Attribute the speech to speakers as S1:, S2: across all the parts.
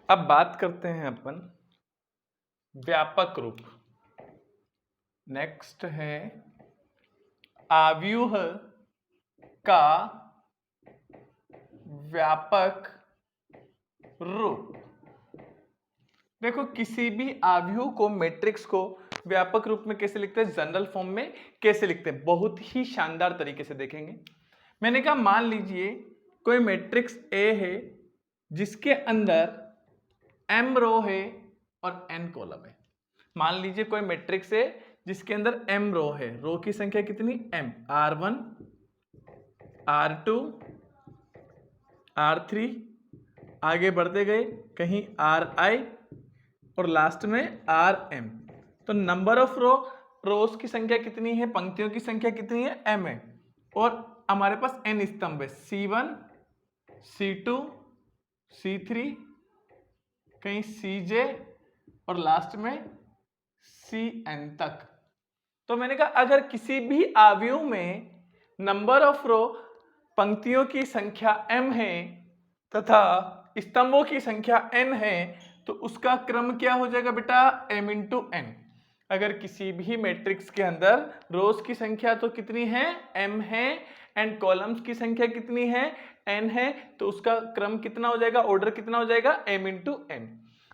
S1: अब बात करते हैं अपन व्यापक रूप। नेक्स्ट है आव्यूह का व्यापक रूप। देखो किसी भी आव्यूह को, मैट्रिक्स को व्यापक रूप में कैसे लिखते हैं, जनरल फॉर्म में कैसे लिखते हैं, बहुत ही शानदार तरीके से देखेंगे। मैंने कहा मान लीजिए कोई मैट्रिक्स ए है जिसके अंदर m रो है और n कॉलम है। मान लीजिए कोई मैट्रिक्स है जिसके अंदर m रो है, रो की संख्या कितनी m, r1 r2 r3, आगे बढ़ते गए कहीं ri और लास्ट में rm। तो नंबर ऑफ रोज की संख्या कितनी है, पंक्तियों की संख्या कितनी है, m है। और हमारे पास n स्तंभ है, c1 c2 c3 कहीं cj और लास्ट में cn तक। तो मैंने कहा अगर किसी भी आव्यूह में नंबर ऑफ रो, पंक्तियों की संख्या m है तथा स्तंभों की संख्या n है तो उसका क्रम क्या हो जाएगा बेटा, m इंटू n। अगर किसी भी मैट्रिक्स के अंदर रोज की संख्या तो कितनी है, m है, एंड कॉलम्स की संख्या कितनी है, n है, तो उसका क्रम कितना हो जाएगा, ऑर्डर कितना हो जाएगा, m इंटू n।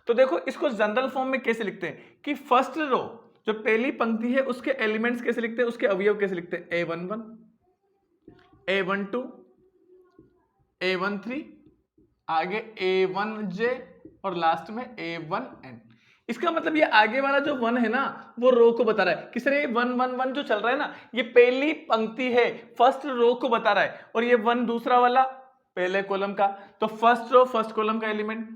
S1: तो देखो इसको जनरल फॉर्म में कैसे लिखते हैं कि फर्स्ट रो जो पहली पंक्ति है उसके एलिमेंट्स कैसे लिखते हैं, उसके अवयव कैसे लिखते हैं, a11 a12 a13, आगे a1j और लास्ट में a1n। इसका मतलब ये आगे वाला जो 1 है ना वो रो को बता रहा है कि सर ये 1 1 1 जो चल रहा है ना ये पहली पंक्ति है, फर्स्ट रो को बता रहा है, और ये 1 दूसरा वाला पहले कॉलम का। तो फर्स्ट रो फर्स्ट कॉलम का element,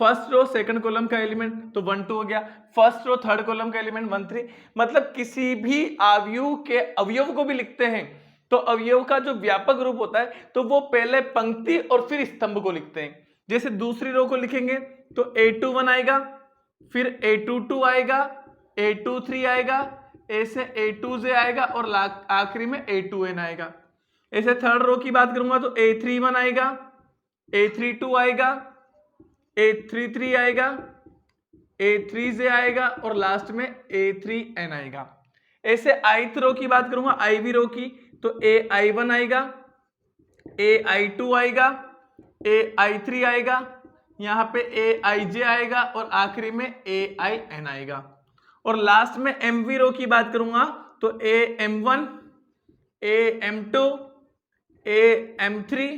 S1: first row second column का एलिमेंट तो 1 2 हो गया, फर्स्ट रो थर्ड कॉलम का एलिमेंट 1 3। मतलब किसी भी आव्यूह के अवयव को भी लिखते हैं तो अवयव का जो व्यापक रूप होता है तो वो पहले पंक्ति और फिर स्तंभ को लिखते हैं। जैसे दूसरी रो को लिखेंगे तो a21 आएगा, फिर a22 आएगा, a23 आएगा, ऐसे a2j आएगा और आखिरी में a2n आएगा। ऐसे थर्ड रो की बात करूंगा तो a31 आएगा, a32 आएगा, a33 आएगा, a3j आएगा और लास्ट में a3n आएगा। ऐसे ith रो की बात करूंगा, iv रो की, तो ai1 आएगा, ai2 आएगा, ai3 आएगा, यहाँ पे aij आएगा और आखिरी में ain आएगा। और लास्ट में mv रो की बात करूंगा तो am1 am2 am3,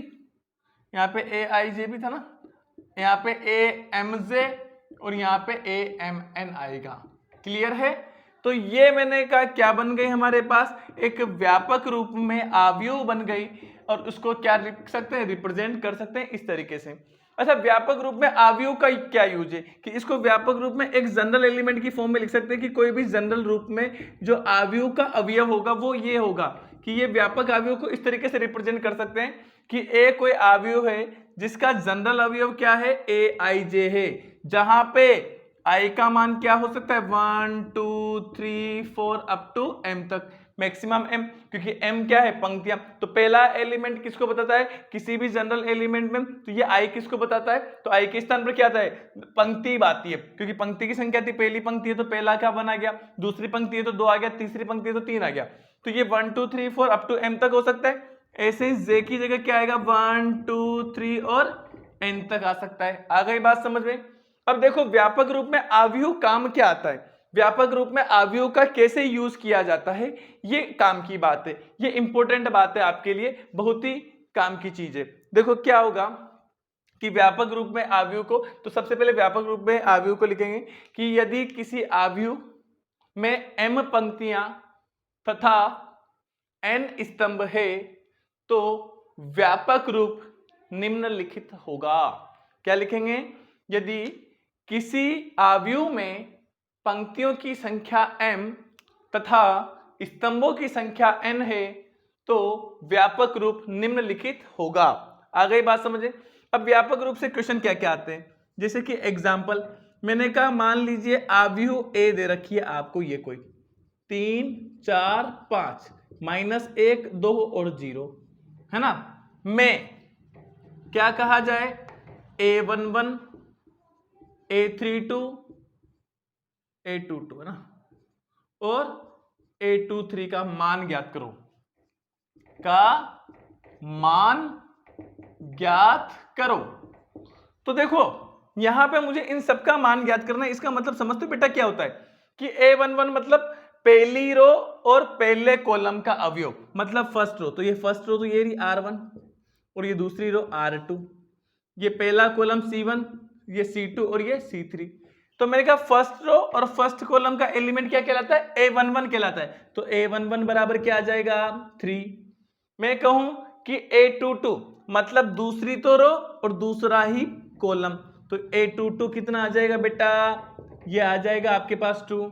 S1: यहाँ पे aij भी था ना, यहाँ पे amj और यहाँ पे amn आएगा। क्लियर है? तो ये मैंने कहा क्या बन गई हमारे पास, एक व्यापक रूप में आव्यूह बन गई, और उसको क्या लिख सकते हैं, रिप्रेजेंट कर सकते हैं इस तरीके से। अच्छा, व्यापक रूप में आव्यूह का क्या यूज है कि इसको व्यापक रूप में एक जनरल एलिमेंट की फॉर्म में लिख सकते हैं कि कोई भी जनरल रूप में जो आव्यूह का अवयव होगा वो ये होगा कि ये व्यापक आव्यूह को इस तरीके से रिप्रेजेंट कर सकते हैं कि ए कोई आव्यूह है जिसका जनरल अवयव क्या है, aij है, जहां पे i का मान क्या हो सकता है, 1 2 3 4 अप टू m तक, मैक्सिमम m, क्योंकि m क्या है, पंक्तियां। तो पहला एलिमेंट किसको बताता है, किसी भी जनरल एलिमेंट में, तो ये i किसको बताता है, तो i के स्थान पर क्या आता है, पंक्ति आती है, क्योंकि पंक्ति की संख्या थी, पहली पंक्ति है तो पहला क्या बना गया, दूसरी पंक्ति है तो 2 आ गया, तीसरी पंक्ति है तो 3 आ गया। तो ये 1 2 3 4 अप टू m तक हो सकता है। ऐसे ही j की जगह क्या आएगा, 1 2 3 और n तक आ सकता है। आ गई बात समझ में? अब देखो व्यापक रूप में आव्यूह काम क्या आता है, व्यापक रूप में आव्यूह का कैसे यूज किया जाता है, ये काम की बात है, ये इंपॉर्टेंट बात है आपके लिए, बहुत ही काम की चीज है। देखो क्या होगा कि व्यापक रूप में आव्यूह को, तो सबसे पहले व्यापक रूप में आव्यूह को लिखेंगे कि यदि किसी आव्यूह में m पंक्तियां तथा n स्तंभ है तो व्यापक रूप निम्नलिखित होगा। क्या लिखेंगे, यदि किसी आव्यूह में पंक्तियों की संख्या m तथा स्तंभों की संख्या n है तो व्यापक रूप निम्नलिखित होगा। आ गई बात समझे? अब व्यापक रूप से क्वेश्चन क्या क्या आते हैं, जैसे कि एग्जांपल मैंने कहा मान लीजिए आव्यूह a दे रखी है आपको, ये कोई 3 4 5 -1 2 और 0 है ना, में क्या कहा जाए, a11 A32 A22 है ना, और A23 का मान ज्ञात करो, का मान ज्ञात करो। तो देखो यहां पे मुझे इन सबका मान ज्ञात करना है। इसका मतलब समझते हो बेटा क्या होता है कि A11 मतलब पहली रो और पहले कॉलम का अवयव, मतलब फर्स्ट रो, तो ये फर्स्ट रो तो ये रही R1 और ये दूसरी रो R2, ये पहला कॉलम C1, ये C2 और ये C3। तो मैंने कहा फर्स्ट रो और फर्स्ट कॉलम का एलिमेंट क्या कहलाता है, A11 कहलाता है। तो A11 बराबर क्या आ जाएगा 3। मैं कहूं कि A22 मतलब दूसरी तो रो और दूसरा ही कॉलम, तो A22 कितना आ जाएगा बेटा, ये आ जाएगा आपके पास 2।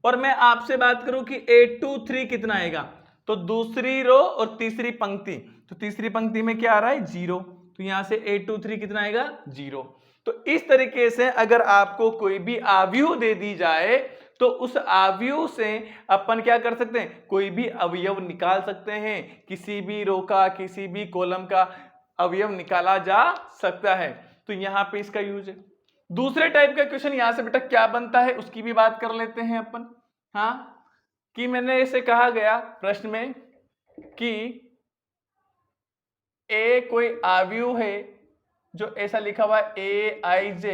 S1: और मैं आपसे बात करूं कि A23 कितना आएगा, तो दूसरी रो और तीसरी पंक्ति, तो तीसरी पंक्ति में क्या आ रहा है 0, तो यहां से A23 कितना आएगा 0। तो इस तरीके से अगर आपको कोई भी आव्यूह दे दी जाए तो उस आव्यूह से अपन क्या कर सकते हैं, कोई भी अवयव निकाल सकते हैं, किसी भी रो का किसी भी कॉलम का अवयव निकाला जा सकता है। तो यहां पे इसका यूज है। दूसरे टाइप का क्वेश्चन यहां से बेटा क्या बनता है उसकी भी बात कर लेते हैं अपन। हाँ, कि मैंने इसे कहा गया प्रश्न में कि ए कोई आव्यूह है जो ऐसा लिखा हुआ है AIJ,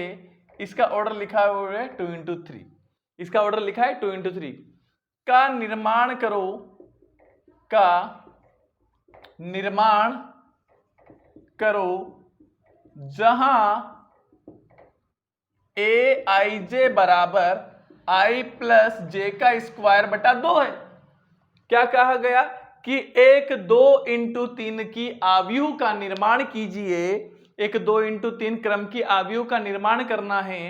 S1: इसका ऑर्डर लिखा हुआ है 2 into 3, इसका ऑर्डर लिखा है 2 into 3 का निर्माण करो, का निर्माण करो जहां AIJ बराबर I प्लस जे का स्क्वायर बटा 2 है। क्या कहा गया कि एक 2 into 3 की आव्यूह का निर्माण कीजिए, एक 2 into 3 क्रम की आव्यूह का निर्माण करना है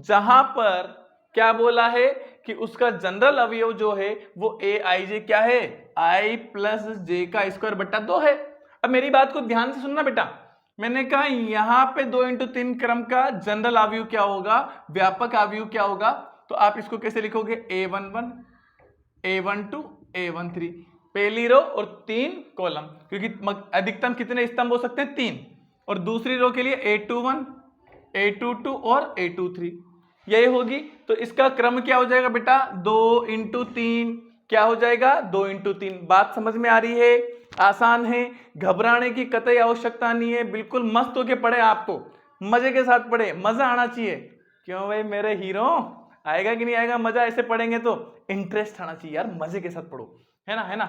S1: जहां पर क्या बोला है कि उसका जनरल अवयव जो है वो AIJ क्या है, I प्लस जे का स्क्वायर बटा 2 है। अब मेरी बात को ध्यान से सुनना बेटा, मैंने कहा यहां पे 2 into 3 क्रम का जनरल अवयव क्या होगा, व्यापक अवयव क्या होगा, तो आप इसको कैसे लिखोगे A11 A12 A13, पहली रो और 3 कॉलम, क्योंकि अधिकतम कितने स्तंभ हो सकते हैं 3, और दूसरी रो के लिए A21 A22 और A23 यही होगी। तो इसका क्रम क्या हो जाएगा बेटा 2 into 3, क्या हो जाएगा 2 into 3। बात समझ में आ रही है, आसान है, घबराने की कतई आवश्यकता नहीं है, बिल्कुल मस्त होके पढ़े, आपको मजे के साथ पढ़े, मजा आना चाहिए। क्यों भाई मेरे हीरो, आएगा कि नहीं आएगा मजा, ऐसे पढ़ेंगे तो इंटरेस्ट आना चाहिए यार, मजे के साथ पढ़ो, है ना, है ना।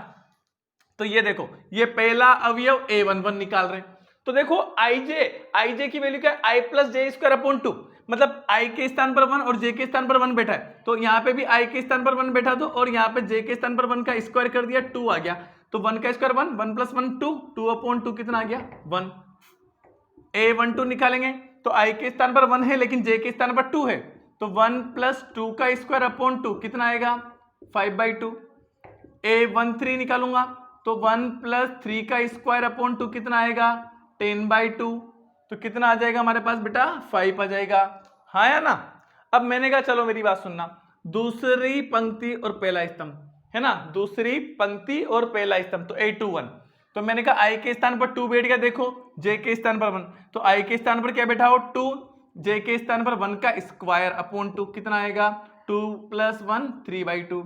S1: तो ये देखो ये पहला अवयव A11 निकाल रहे हैं, तो देखो IJ की वैल्यू क्या है, I plus J square upon 2, मतलब I के स्थान पर 1 और J के स्थान पर 1 बैठा है, तो यहाँ पे भी I के स्थान पर 1 बैठा दो और यहाँ पे J के स्थान पर 1 का स्क्वायर कर दिया, 2 आ गया, तो 1 का स्क्वायर 1, 1 प्लस 1 2, 2 अपॉन 2 कितना आ गया 1। A12 निकालेंगे तो I के स्थान पर 1 है लेकिन J के स्थान पर 2 है, तो 1 प्लस 2 का स्क्वायर अपॉन 2 कितना आएगा 5/2। A13 निकालूंगा तो 1 प्लस 3 का स्क्वायर अपॉन 2 कितना आएगा 10/2, तो कितना आ जाएगा हमारे पास बेटा 5 आ जाएगा, हाँ या ना। अब मैंने कहा चलो मेरी बात सुनना, दूसरी पंक्ति और पहला स्तंभ है ना, दूसरी पंक्ति और पहला स्तंभ, तो A21, तो मैंने कहा I के स्थान पर 2 बैठ गया, देखो J के स्थान पर 1, तो I के स्थान पर क्या बैठा हो 2, J के स्थान पर 1 का स्क्वायर अपॉन 2 कितना आएगा 2 प्लस 1 3/2।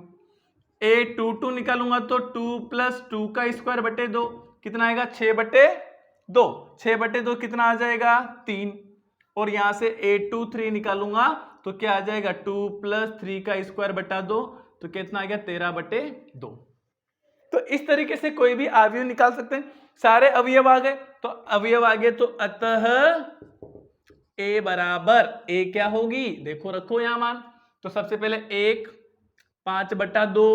S1: A22 निकालूंगा तो 2 प्लस 2 का स्क्वायर बटे 2 कितना आएगा 6/2, 6/2 कितना आ जाएगा 3, और यहां से A23 निकालूंगा तो क्या आ जाएगा 2 प्लस 3 का स्क्वायर बटा 2, तो कितना आ गया 13/2। तो इस तरीके से कोई भी अवयव निकाल सकते हैं, सारे अवयव आ गए, तो अवयव आ गए, तो अतः A बराबर A क्या होगी, देखो रखो यहां मान, तो सबसे पहले 1 5/2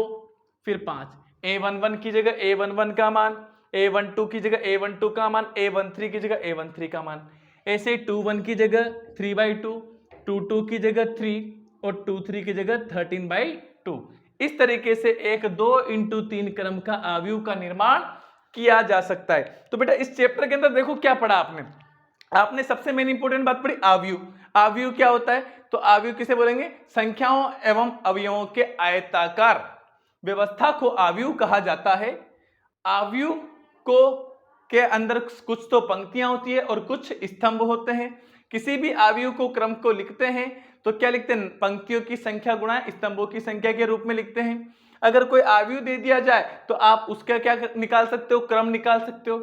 S1: फिर 5, A11 की जगह A11 का मान, A12 की जगह A12 का मान, A13 की जगह A13 का मान, ऐसे 21 की जगह 3/2, 22 की जगह 3 और 23 की जगह 13/2। इस तरीके से एक 2 into 3 क्रम का अवयव का निर्माण किया जा सकता है। तो बेटा इस चैप्टर के अंदर देखो क्या पढ़ा आपने सबसे मेन इंपॉर्टेंट बात पढ़ी अवयव। अवयव क्या होता है, तो अवयव किसे बोलेंगे, संख्याओं एवं अवयवों के आयताकार व्यवस्था को अवयव कहा जाता है। अवयव को के अंदर कुछ तो पंक्तियां होती है और कुछ स्तंभ होते हैं। किसी भी अवयव को क्रम को लिखते हैं तो क्या लिखते हैं, पंक्तियों की संख्या गुणा स्तंभों की संख्या के रूप में लिखते हैं। अगर कोई अवयव दे दिया जाए तो आप उसका क्या निकाल सकते हो, क्रम निकाल सकते हो।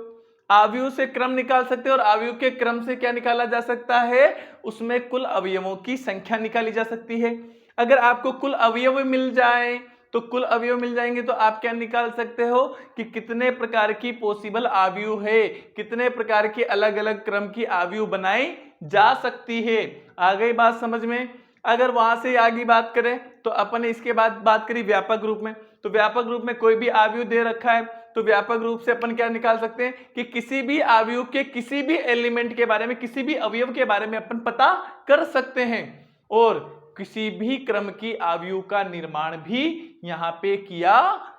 S1: अवयव से क्रम निकाल सकते हो और अवयव के क्रम से क्या निकाला जा सकता है, उसमें कुल अवयवों की संख्या निकाली जा सकती है। अगर आपको कुल अवयव मिल जाए तो कुल अवयव मिल जाएंगे तो आप क्या निकाल सकते हो कि कितने प्रकार की पॉसिबल अवयव है, कितने प्रकार के अलग अलग क्रम की अवयव बनाई जा सकती है। आ गई बात समझ में। अगर वहां से आगे बात करें तो अपन इसके बाद बात करी व्यापक रूप में, तो व्यापक रूप में कोई भी अवयव दे रखा है तो व्यापक रूप से अपन क्या निकाल सकते हैं कि किसी भी अवयव के किसी भी एलिमेंट के बारे में, किसी भी अवयव के बारे में अपन पता कर सकते हैं और किसी भी क्रम की अवयव का निर्माण भी यहाँ पे किया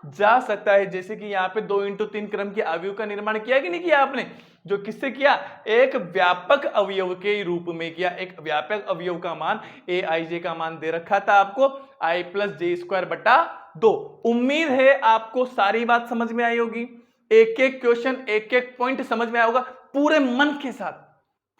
S1: जा सकता है। जैसे कि यहाँ पे 2 into 3 क्रम के अवयव का निर्माण किया कि नहीं किया आपने, जो किससे किया, एक व्यापक अवयव के रूप में किया। एक व्यापक अवयव का मान aij का मान दे रखा था आपको i + j²/2। उम्मीद है आपको सारी बात समझ में आई होगी, एक एक क्वेश्चन एक एक पॉइंट समझ में आया होगा। पूरे मन के साथ,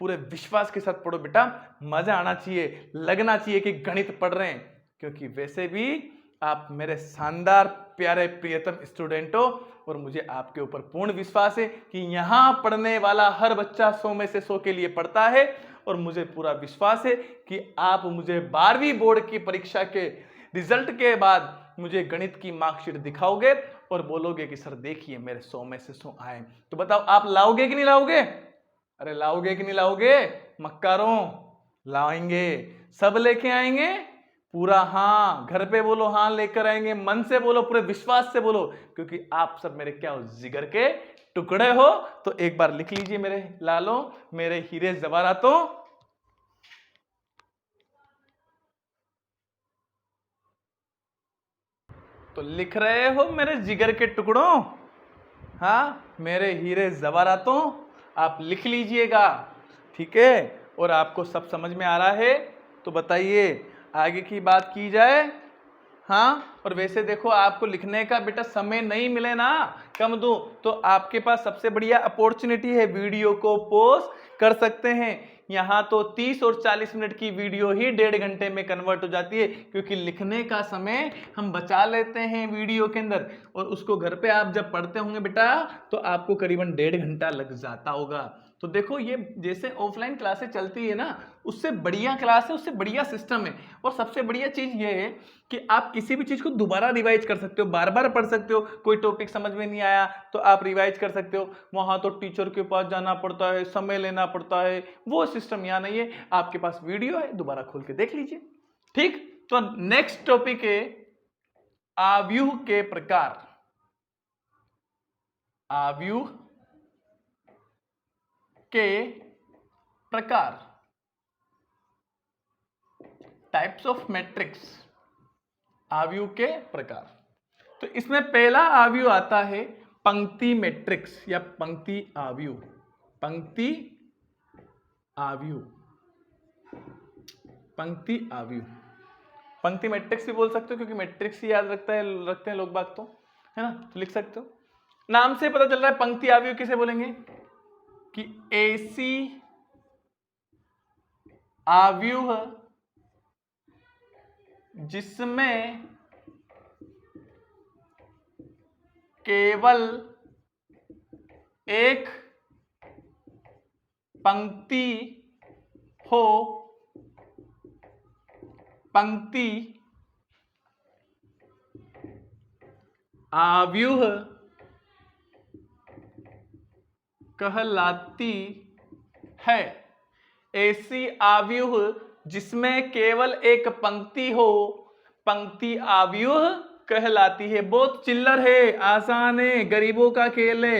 S1: पूरे विश्वास के साथ पढ़ो बेटा, मजा आना चाहिए, लगना चाहिए कि गणित पढ़ रहे हैं, क्योंकि वैसे भी आप मेरे शानदार प्यारे प्रियतम स्टूडेंट हो और मुझे आपके ऊपर पूर्ण विश्वास है कि यहां पढ़ने वाला हर बच्चा 100 में से 100 के लिए पढ़ता है और मुझे पूरा विश्वास है कि आप मुझे 12वीं बोर्ड की परीक्षा के रिजल्ट के बाद मुझे गणित की मार्कशीट दिखाओगे और बोलोगे कि सर देखिए मेरे 100 में से 100 आए। तो बताओ आप लाओगे कि नहीं लाओगे? अरे लाओगे कि नहीं लाओगे मक्कारों? लाएंगे, सब लेके आएंगे पूरा। हाँ, घर पे बोलो हाँ लेकर आएंगे, मन से बोलो, पूरे विश्वास से बोलो, क्योंकि आप सब मेरे क्या हो, जिगर के टुकड़े हो। तो एक बार लिख लीजिए मेरे लालों, मेरे हीरे जवाहरातों, तो लिख रहे हो मेरे जिगर के टुकड़ों, हाँ मेरे हीरे जवाहरातों, आप लिख लीजिएगा, ठीक है। और आपको सब समझ में आ रहा है तो बताइए आगे की बात की जाए। हाँ, और वैसे देखो आपको लिखने का बेटा समय नहीं मिले ना, कम दो, तो आपके पास सबसे बढ़िया अपॉर्चुनिटी है, वीडियो को पॉज कर सकते हैं। यहाँ तो 30 और 40 मिनट की वीडियो ही 1.5 घंटे में कन्वर्ट हो जाती है, क्योंकि लिखने का समय हम बचा लेते हैं वीडियो के अंदर, और उसको घर पे आप जब पढ़ते होंगे बेटा तो आपको करीबन 1.5 घंटा लग जाता होगा। तो देखो ये जैसे ऑफलाइन क्लासेस चलती है ना, उससे बढ़िया क्लास है, उससे बढ़िया सिस्टम है। और सबसे बढ़िया चीज ये है कि आप किसी भी चीज को दोबारा रिवाइज कर सकते हो, बार बार पढ़ सकते हो। कोई टॉपिक समझ में नहीं आया तो आप रिवाइज कर सकते हो, वहां तो टीचर के पास जाना पड़ता है, समय लेना पड़ता है, वो सिस्टम यहाँ नहीं है। आपके पास वीडियो है, दोबारा खोल के देख लीजिए, ठीक। तो नेक्स्ट टॉपिक है आव्यूह के प्रकार। आव्यूह के प्रकार, टाइप्स ऑफ मैट्रिक्स, आव्यूह के प्रकार। तो इसमें पहला आव्यूह आता है पंक्ति मैट्रिक्स या पंक्ति आव्यूह। पंक्ति आव्यूह, पंक्ति आव्यूह, पंक्ति मैट्रिक्स भी बोल सकते हो, क्योंकि मैट्रिक्स ही याद रखते हैं लोग बाग तो, है ना, तो लिख सकते हो। नाम से पता चल रहा है पंक्ति आव्यूह किसे बोलेंगे कि ऐसी आव्यूह जिसमें केवल एक पंक्ति हो, पंक्ति आव्यूह कहलाती है। ऐसी आव्यूह जिसमें केवल एक पंक्ति हो, पंक्ति आव्यूह कहलाती है। बहुत चिल्लर है, आसान है, गरीबों का खेल है।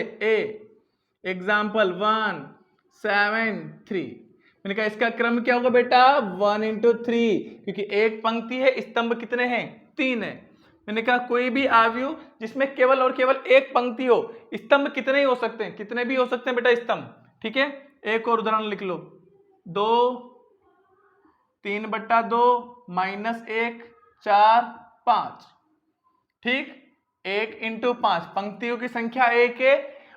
S1: एग्जाम्पल 1 7 3। मैंने कहा इसका क्रम क्या होगा बेटा 1 into 3, क्योंकि एक पंक्ति है, स्तंभ कितने हैं 3 है। मैंने कहा कोई भी आव्यूह जिसमें केवल और केवल एक पंक्ति हो, स्तंभ कितने ही हो सकते हैं, कितने भी हो सकते हैं बेटा स्तंभ, ठीक है। एक और उदाहरण लिख लो, 2 3/2 -1 4 5, ठीक। 1 into 5, पंक्तियों की संख्या 1 है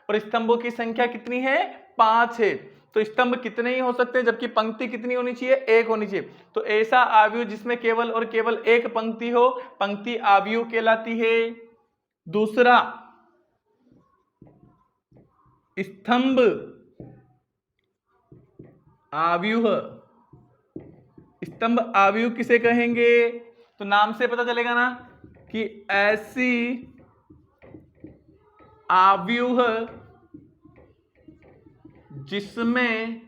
S1: और स्तंभों की संख्या कितनी है 5 है। तो स्तंभ कितने ही हो सकते हैं, जबकि पंक्ति कितनी होनी चाहिए, एक होनी चाहिए। तो ऐसा आव्यूह जिसमें केवल और केवल एक पंक्ति हो, पंक्ति आव्यूह कहलाती है। दूसरा, स्तंभ आव्यूह। स्तंभ आव्यूह किसे कहेंगे, तो नाम से पता चलेगा ना कि ऐसी आव्यूह जिसमें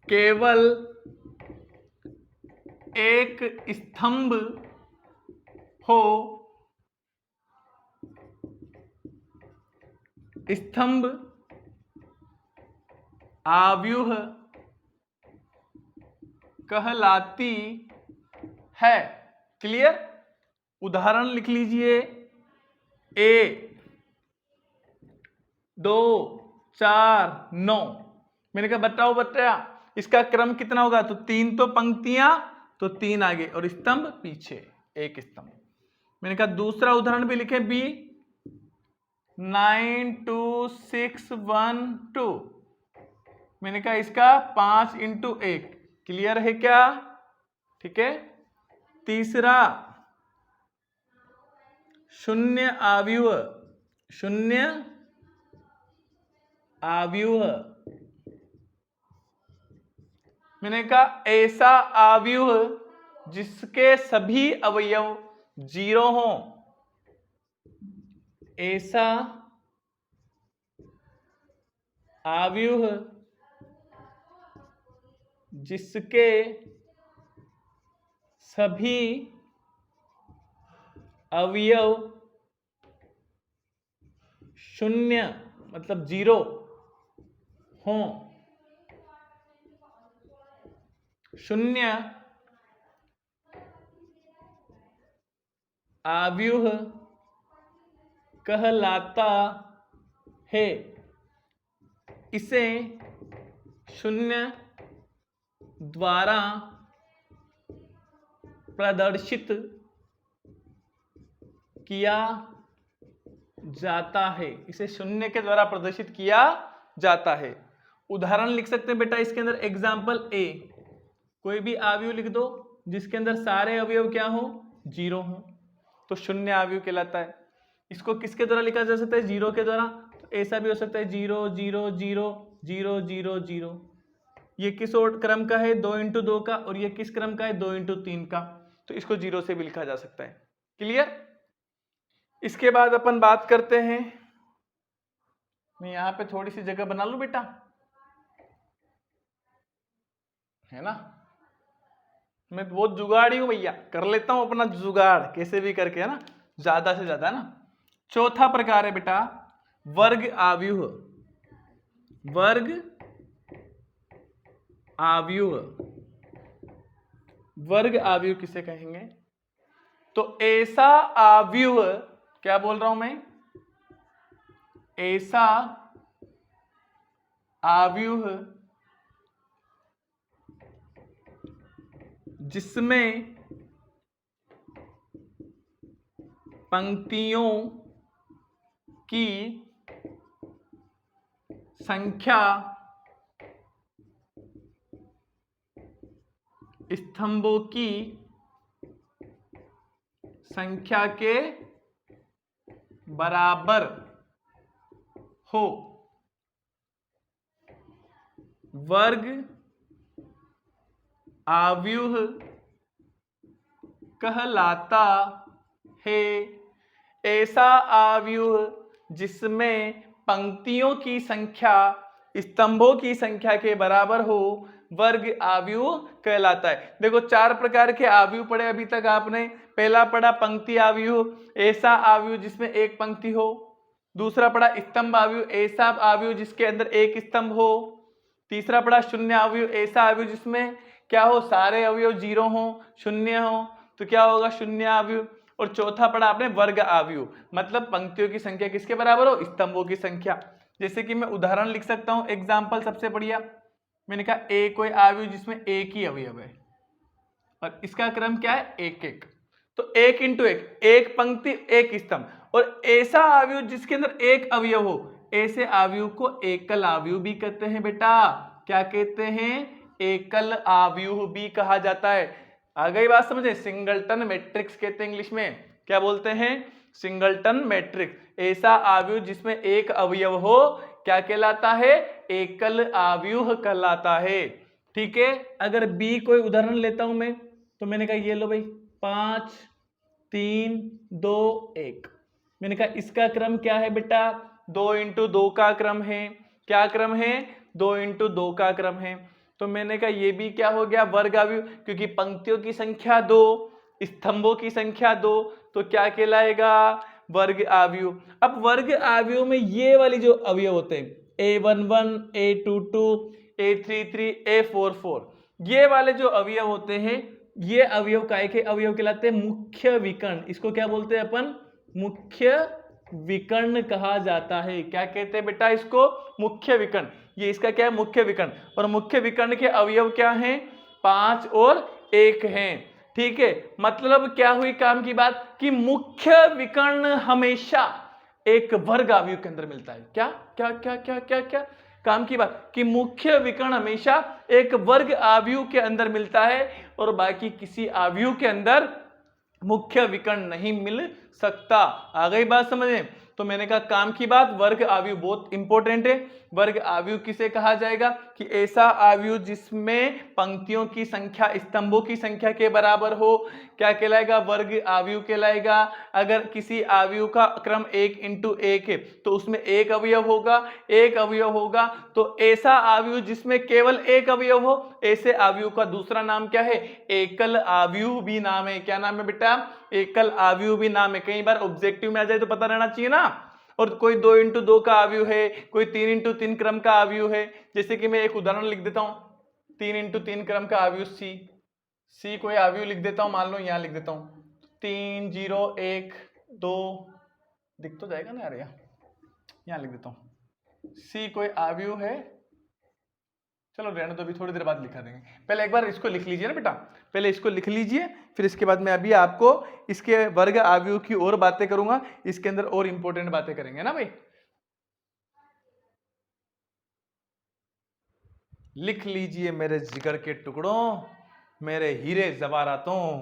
S1: केवल एक स्तंभ हो, स्तंभ आव्यूह कहलाती है। क्लियर? उदाहरण लिख लीजिए, 1 2 4 9। मैंने कहा बताओ बच्चा इसका क्रम कितना होगा, तो 3 तो पंक्तियां, तो 3 आगे और स्तंभ पीछे, एक स्तंभ। मैंने कहा दूसरा उदाहरण भी लिखे, बी 9 2 6 1 2। मैंने कहा इसका 5 × 1। क्लियर है क्या? ठीक है। तीसरा, शून्य आव्यूह। शून्य आव्यूह, मैंने कहा ऐसा आव्यूह जिसके सभी अवयव 0 हों। ऐसा आव्यूह जिसके सभी अवयव 0 मतलब 0 हों। शून्य आव्यूह कहलाता है। इसे शून्य द्वारा प्रदर्शित किया जाता है। इसे शून्य के द्वारा प्रदर्शित किया जाता है। उदाहरण लिख सकते हैं बेटा इसके अंदर, एग्जाम्पल ए, कोई भी आव्यूह लिख दो जिसके अंदर सारे अवयव क्या हो, 0 हो, तो शून्य आव्यूह कहलाता है। इसको किसके द्वारा लिखा जा सकता है, 0 के द्वारा। तो ऐसा भी हो सकता है 0 0 0 0 0 0। ये किस और क्रम का है, 2 × 2 का, और ये किस क्रम का है, 2 × 3 का। तो इसको 0 से भी लिखा जा सकता है। क्लियर? इसके बाद अपन बात करते हैं, मैं यहां पे थोड़ी सी जगह बना लूं बेटा, है ना। मैं बहुत जुगाड़ी हूं भैया, कर लेता हूं अपना जुगाड़ कैसे भी करके, है ना, ज्यादा से ज्यादा, है ना। चौथा प्रकार है बेटा वर्ग आव्यूह। वर्ग आव्यूह, वर्ग आव्यूह किसे कहेंगे, तो ऐसा आव्यूह, क्या बोल रहा हूं मैं, ऐसा आव्यूह जिसमें पंक्तियों की संख्या स्तंभों की संख्या के बराबर हो। वर्ग आव्यूह कहलाता है। ऐसा आव्यूह जिसमें पंक्तियों की संख्या स्तंभों की संख्या के बराबर हो, वर्ग आव्यूह कहलाता है। देखो 4 प्रकार के आव्यूह पढ़े अभी तक आपने। पहला पढ़ा पंक्ति आव्यूह, ऐसा आव्यूह जिसमें एक पंक्ति हो। दूसरा पढ़ा स्तंभ आव्यूह, ऐसा आव्यूह जिसके अंदर एक स्तंभ हो। तीसरा पढ़ा शून्य आव्यूह, ऐसा आव्यूह जिसमें क्या हो, सारे अवयव 0 हो, 0 हो, तो क्या होगा, शून्य आव्यूह। और चौथा पढ़ा आपने वर्ग आव्यूह, मतलब पंक्तियों की संख्या किसके बराबर हो, स्तंभों की संख्या। जैसे कि मैं उदाहरण लिख सकता हूं, एग्जाम्पल सबसे बढ़िया, मैंने कहा ए कोई आव्यूह जिसमें एक ही अवयव है और इसका क्रम क्या है, 1 1, तो 1 × 1, एक पंक्ति एक स्तंभ। और ऐसा आव्यूह जिसके अंदर एक अवयव हो, ऐसे अवयव को एकल अवयव भी कहते हैं बेटा। क्या कहते हैं? एकल अवयव भी कहा जाता है। आ गई बात समझे? सिंगलटन मैट्रिक्स कहते हैं इंग्लिश में। क्या बोलते हैं? Singleton matrix. ऐसा अवयव जिसमें एक अवयव हो क्या कहलाता है? एकल अवयव कहलाता है। ठीक है। अगर बी कोई उदाहरण लेता हूं मैं, तो मैंने कहा ये लो भाई 5 3 2 1। मैंने कहा इसका क्रम क्या है बेटा? 2 इंटू 2 का क्रम है। क्या क्रम है? 2 इंटू 2 का क्रम है। तो मैंने कहा ये भी क्या हो गया? वर्ग अवयव, क्योंकि पंक्तियों की संख्या 2, स्तंभों की संख्या 2, तो क्या कहलाएगा? वर्ग अवयव। अब वर्ग अवयव में ये वाली जो अवयव होते हैं A11, A22, A33, A44, ये वाले जो अवयव होते हैं, ये अवयव काय के अवयव कहलाते हैं? मुख्य विकर्ण। इसको क्या बोलते हैं अपन? मुख्य विकर्ण कहा जाता है। क्या कहते हैं बेटा इसको? मुख्य विकर्ण। ये इसका क्या है? मुख्य विकर्ण। और मुख्य विकर्ण के अवयव क्या हैं? 5 और 1 हैं। ठीक है। मतलब क्या हुई काम की बात कि मुख्य विकर्ण हमेशा एक वर्ग अवयव के अंदर मिलता है। क्या क्या क्या क्या क्या क्या काम की बात कि मुख्य विकर्ण हमेशा एक वर्ग अवयव के अंदर मिलता है और बाकी किसी अवयव के अंदर मुख्य विकर्ण नहीं मिल सकता। आ गई बात समझे? तो मैंने कहा काम की बात, वर्ग अवयव बहुत इंपॉर्टेंट है। वर्ग अवयव किसे कहा जाएगा? कि ऐसा अवयव जिसमें पंक्तियों की संख्या स्तंभों की संख्या के बराबर हो, क्या कहलाएगा? वर्ग अवयव कहलाएगा। अगर किसी अवयव का क्रम 1 इंटू 1 है तो उसमें एक अवयव होगा, एक अवयव होगा। तो ऐसा अवयव जिसमें केवल एक अवयव हो, ऐसे अवयव का दूसरा नाम क्या है? एकल अवयव भी नाम है। क्या नाम है बेटा? एकल अवयव भी नाम है। कई बार ऑब्जेक्टिव में आ जाए तो पता रहना चाहिए ना। और कोई 2 इंटू 2 का अवयव है, कोई 3 इंटू 3 क्रम का अवयव है। जैसे कि मैं एक उदाहरण लिख देता हूं, 3 इंटू 3 क्रम का अवयव सी कोई अवयव लिख देता हूं, मान लो यहां लिख देता हूं 3 0 1 2, दिख तो जाएगा ना यार, यहां लिख देता हूं सी कोई अवयव है। चलो रहने दो, अभी थोड़ी देर बाद लिखा देंगे। पहले एक बार इसको लिख लीजिए ना बेटा, पहले इसको लिख लीजिए, फिर इसके बाद मैं अभी आपको इसके वर्ग अवयव की और बातें करूंगा। इसके अंदर और इंपॉर्टेंट बातें करेंगे ना भाई। लिख लीजिए मेरे जिगर के टुकड़ों, मेरे हीरे जवारातों,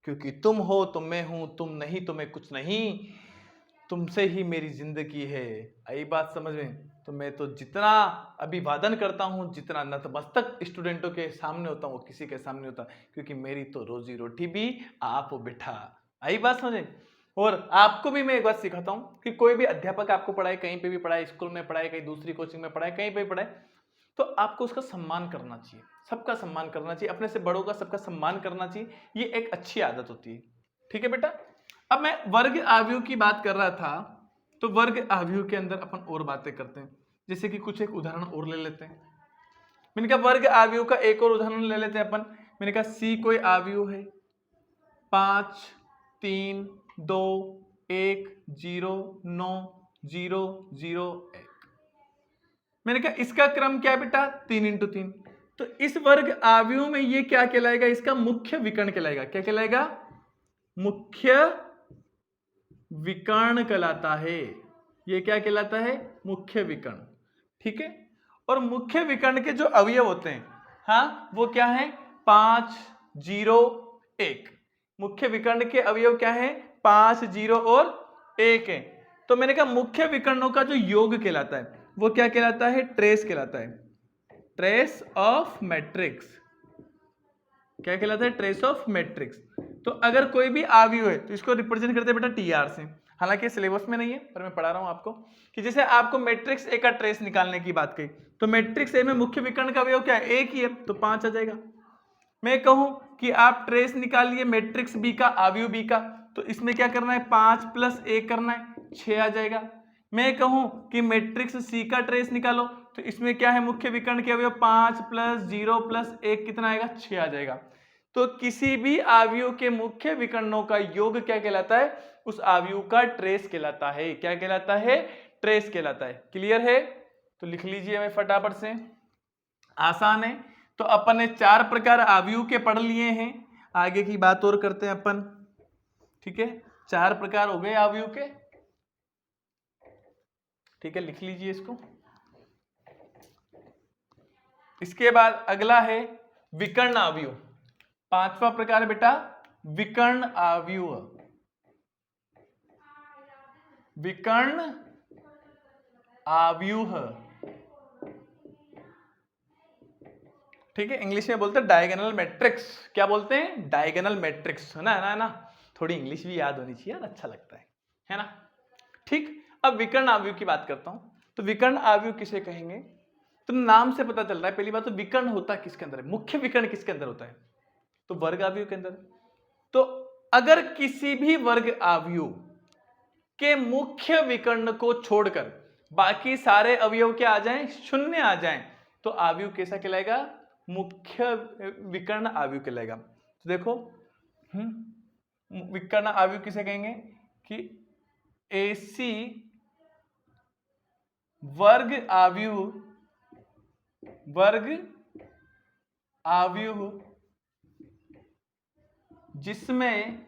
S1: क्योंकि तुम हो तो मैं हूं, तुम नहीं तो मैं कुछ नहीं, तुमसे ही मेरी जिंदगी है। आई बात समझ में? तो मैं तो जितना अभिवादन करता हूँ, जितना नतमस्तक स्टूडेंटों के सामने होता हूँ, वो किसी के सामने होता, क्योंकि मेरी तो रोजी रोटी भी आप बिठा। आई बात समझे? और आपको भी मैं एक बात सिखाता हूँ कि कोई भी अध्यापक आपको पढ़ाए, कहीं पे भी पढ़ाए, स्कूल में पढ़ाए, कहीं दूसरी कोचिंग में पढ़ाए, कहीं पे भी पढ़ाए, तो आपको उसका सम्मान करना चाहिए। सबका सम्मान करना चाहिए, अपने से बड़ों का सबका सम्मान करना चाहिए। ये एक अच्छी आदत होती है। ठीक है बेटा। अब मैं वर्ग अवयव की बात कर रहा था, तो वर्ग अवयव के अंदर अपन और बातें करते हैं। जैसे कि कुछ एक उदाहरण और ले लेते हैं। मैंने कहा वर्ग अवयव का एक और उदाहरण ले लेते हैं अपन। मैंने कहा सी कोई अवयव है 5 3 2 1 0 9 0 0 1। मैंने कहा इसका क्रम क्या है बेटा? 3 इंटू 3। तो इस वर्ग अवयव में ये क्या कहलाएगा? इसका मुख्य विकर्ण कहलाएगा। क्या कहलाएगा? मुख्य विकर्ण कहलाता है। ये क्या कहलाता है? मुख्य विकर्ण। ठीक है। और मुख्य विकर्ण के जो अवयव होते हैं, हाँ, वो क्या है? 5 0 1। मुख्य विकर्ण के अवयव क्या है? 5 0 और 1 है। तो मैंने कहा मुख्य विकर्णों का जो योग कहलाता है वो क्या कहलाता है? ट्रेस कहलाता है। Trace of matrix. क्या कहलाता है? Trace of matrix. तो अगर कोई भी अवयव है तो इसको रिप्रेजेंट करते हैं बेटा टीआर से। हालांकि सिलेबस में नहीं है पर मैं पढ़ा रहा हूं आपको कि जैसे आपको मैट्रिक्स ए का ट्रेस निकालने की बात कही, तो मैट्रिक्स ए में मुख्य विकर्ण का अवयव क्या है? एक ही है, तो 5 आ जाएगा। मैं कहूं कि आप ट्रेस निकालिए मैट्रिक्स बी का, अवयव बी का, तो इसमें क्या करना है? 5 + 1 करना है, 6 आ जाएगा। मैं कहूं कि मैट्रिक्स सी का ट्रेस निकालो, तो इसमें क्या है? मुख्य विकर्ण के अवयव 5 + 0 + 1 कितना आएगा? 6 आ जाएगा। तो किसी भी अवयव के मुख्य विकर्णों का योग क्या कहलाता है? उस अवयव का ट्रेस कहलाता है। क्या कहलाता है? ट्रेस कहलाता है। क्लियर है? तो लिख लीजिए मैं फटाफट से, आसान है। तो अपन ने 4 प्रकार अवयव के पढ़ लिए हैं। आगे की बात और करते हैं अपन। ठीक है, 4 प्रकार हो गए अवयव के। ठीक है, लिख लीजिए इसको। इसके बाद अगला है विकर्ण अवयव। पांचवा प्रकार है बेटा विकर्ण अवयव। विकर्ण अवयव, ठीक है, इंग्लिश में बोलते हैं डायगोनल मैट्रिक्स। क्या बोलते हैं? डायगोनल मैट्रिक्स, है ना। थोड़ी इंग्लिश भी याद होनी चाहिए यार, अच्छा लगता है ना। ठीक, अब विकर्ण अवयव की बात करता हूं। तो विकर्ण अवयव किसे कहेंगे? तो नाम से पता चल रहा है पहली बात तो विकर्ण होता किसके अंदर है, मुख्य विकर्ण किसके अंदर होता है? तो वर्ग अवयव के अंदर। तो अगर किसी भी वर्ग अवयव के मुख्य विकर्ण को छोड़कर बाकी सारे अवयव क्या आ जाएं? शून्य आ जाएं, तो अवयव कैसा कहलाएगा? मुख्य विकर्ण अवयव कहलाएगा। तो देखो विकर्ण अवयव किसे कहेंगे? कि ऐसी वर्ग अवयव जिसमें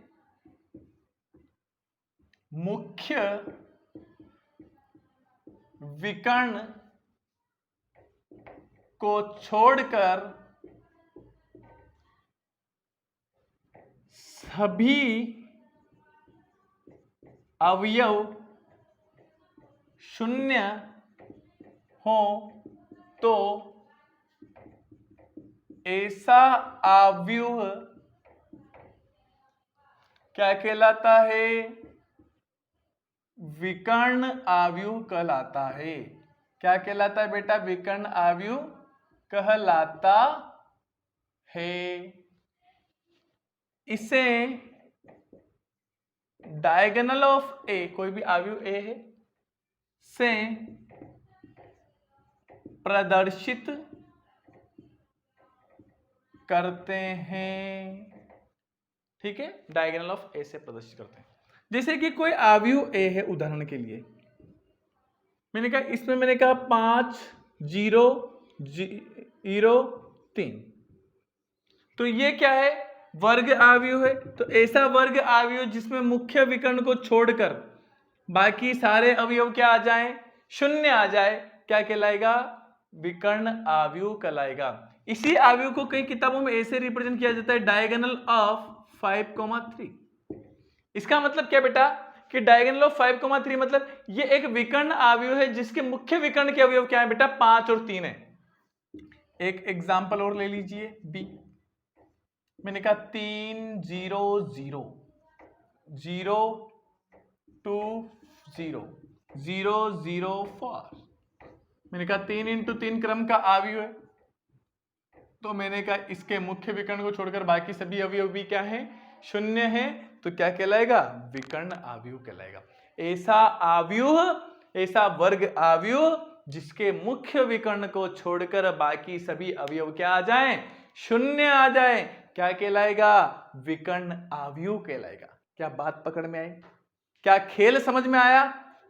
S1: मुख्य विकर्ण को छोड़कर सभी अवयव शून्य हो तो ऐसा अवयव क्या कहलाता है? विकर्ण अवयव कहलाता है। क्या कहलाता है बेटा? विकर्ण अवयव कहलाता है। इसे डायगोनल ऑफ ए, कोई भी अवयव ए है, से प्रदर्शित करते हैं। ठीक है, डायगोनल ऑफ ए से प्रदर्शित करते हैं। जैसे कि कोई अवयव ए है, उदाहरण के लिए मैंने कहा इसमें मैंने कहा 5 0 0 3, तो ये क्या है? वर्ग अवयव है। तो ऐसा वर्ग अवयव जिसमें मुख्य विकर्ण को छोड़कर बाकी सारे अवयव क्या आ जाएं? शून्य आ जाए, क्या कहलाएगा? विकर्ण अवयव कहलाएगा। इसी अवयव को कई किताबों में ऐसे रिप्रेजेंट किया जाता है डायगोनल ऑफ 5,3। इसका मतलब क्या बेटा? कि डायगोनल ऑफ 5,3 मतलब ये एक विकर्ण अवयव है जिसके मुख्य विकर्ण के अवयव क्या है बेटा? 5 और 3 है। एक एग्जांपल और ले लीजिए बी। मैंने कहा 3 0 0 0 2 0 0 0 4। मैंने कहा 3 इंटू 3 क्रम का अवयव है, तो मैंने कहा इसके मुख्य विकर्ण को छोड़कर बाकी सभी अवयव भी क्या है? शून्य है, तो क्या कहलाएगा? विकर्ण अवयव कहलाएगा। ऐसा अवयव, ऐसा वर्ग अवयव जिसके मुख्य विकर्ण को छोड़कर बाकी सभी अवयव क्या आ जाएं? शून्य आ जाए, क्या कहलाएगा? विकर्ण अवयव कहलाएगा। क्या बात पकड़ में आई? क्या खेल समझ में आया?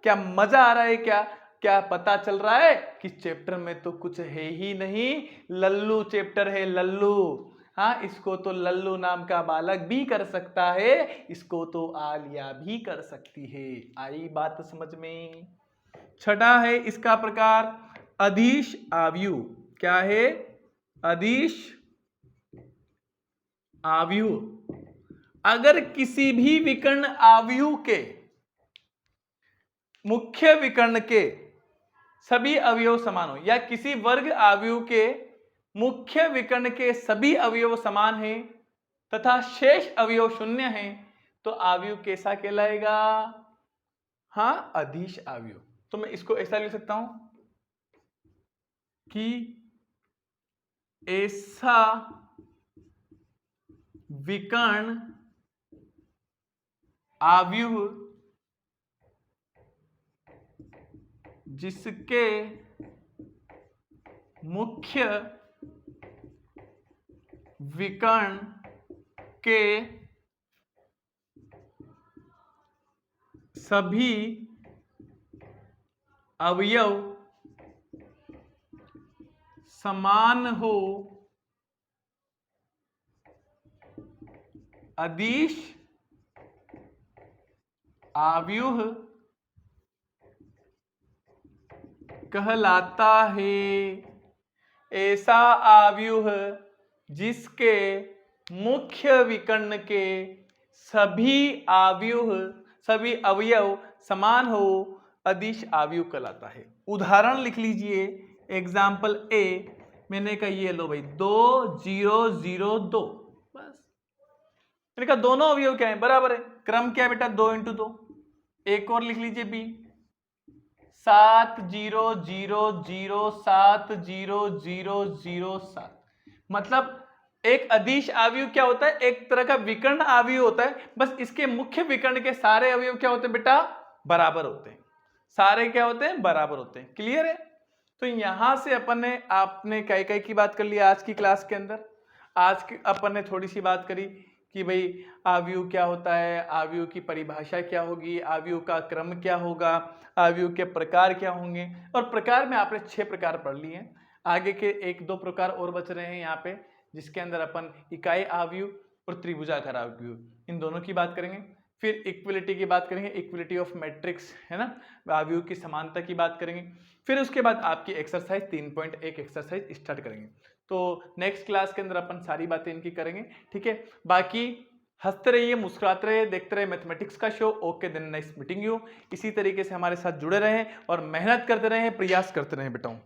S1: क्या मजा आ रहा है? क्या पता चल रहा है कि चैप्टर में तो कुछ है ही नहीं, लल्लू चैप्टर है, लल्लू। हाँ, इसको तो लल्लू नाम का बालक भी कर सकता है, इसको तो आलिया भी कर सकती है। आई बात समझ में? छठा है इसका प्रकार अदिश अवयव। क्या है? अदिश अवयव। अगर किसी भी विकर्ण अवयव के मुख्य विकर्ण के सभी अवयव समान हो, या किसी वर्ग अवयव के मुख्य विकर्ण के सभी अवयव समान हैं तथा शेष अवयव शून्य हैं, तो अवयव कैसा कहलाएगा? हाँ, अदिश अवयव। तो मैं इसको ऐसा लिख सकता हूं कि ऐसा विकर्ण अवयव जिसके मुख्य विकर्ण के सभी अवयव समान हो, अदिश अवयव कहलाता है ऐसा आव्यूह जिसके मुख्य विकर्ण के सभी अवयव समान हो, अदिश आव्यूह कहलाता है। उदाहरण लिख लीजिए, एग्जाम्पल ए, मैंने कहा ये लो भाई 2 0 0 2, बस मैंने कहा दोनों अवयव क्या है, बराबर है। क्रम क्या है बेटा, 2 × 2। एक और लिख लीजिए बी, 7 0 0 0 7 0 0 0 7। मतलब एक अदिश आव्यूह क्या होता है, एक तरह का विकर्ण आव्यूह होता है, बस इसके मुख्य विकर्ण के सारे अवयव क्या होते हैं बेटा, बराबर होते हैं। सारे क्या होते हैं, बराबर होते हैं। क्लियर है। तो यहां से आपने कई की बात कर ली आज की क्लास के अंदर। आज की अपन ने थोड़ी सी बात करी कि भाई आव्यूह क्या होता है, आव्यूह की परिभाषा क्या होगी, आव्यूह का क्रम क्या होगा, आव्यूह के प्रकार क्या होंगे। और प्रकार में आपने 6 प्रकार पढ़ लिए हैं। आगे के 1-2 प्रकार और बच रहे हैं यहाँ पे, जिसके अंदर अपन इकाई आव्यूह और त्रिभुजाकार आव्यूह इन दोनों की बात करेंगे। फिर इक्विलिटी की बात करेंगे, इक्विलिटी ऑफ मैट्रिक्स है ना, आव्यूह की समानता की बात करेंगे। फिर उसके बाद आपकी एक्सरसाइज 3.1 एक्सरसाइज स्टार्ट करेंगे। तो नेक्स्ट क्लास के अंदर अपन सारी बातें इनकी करेंगे, ठीक है। बाकी हंसते रहिए, मुस्कुराते रहिए, देखते रहिए मैथमेटिक्स का show. Okay, then nice meeting you. इसी तरीके से हमारे साथ जुड़े रहें और मेहनत करते रहें, प्रयास करते रहें बेटाओं।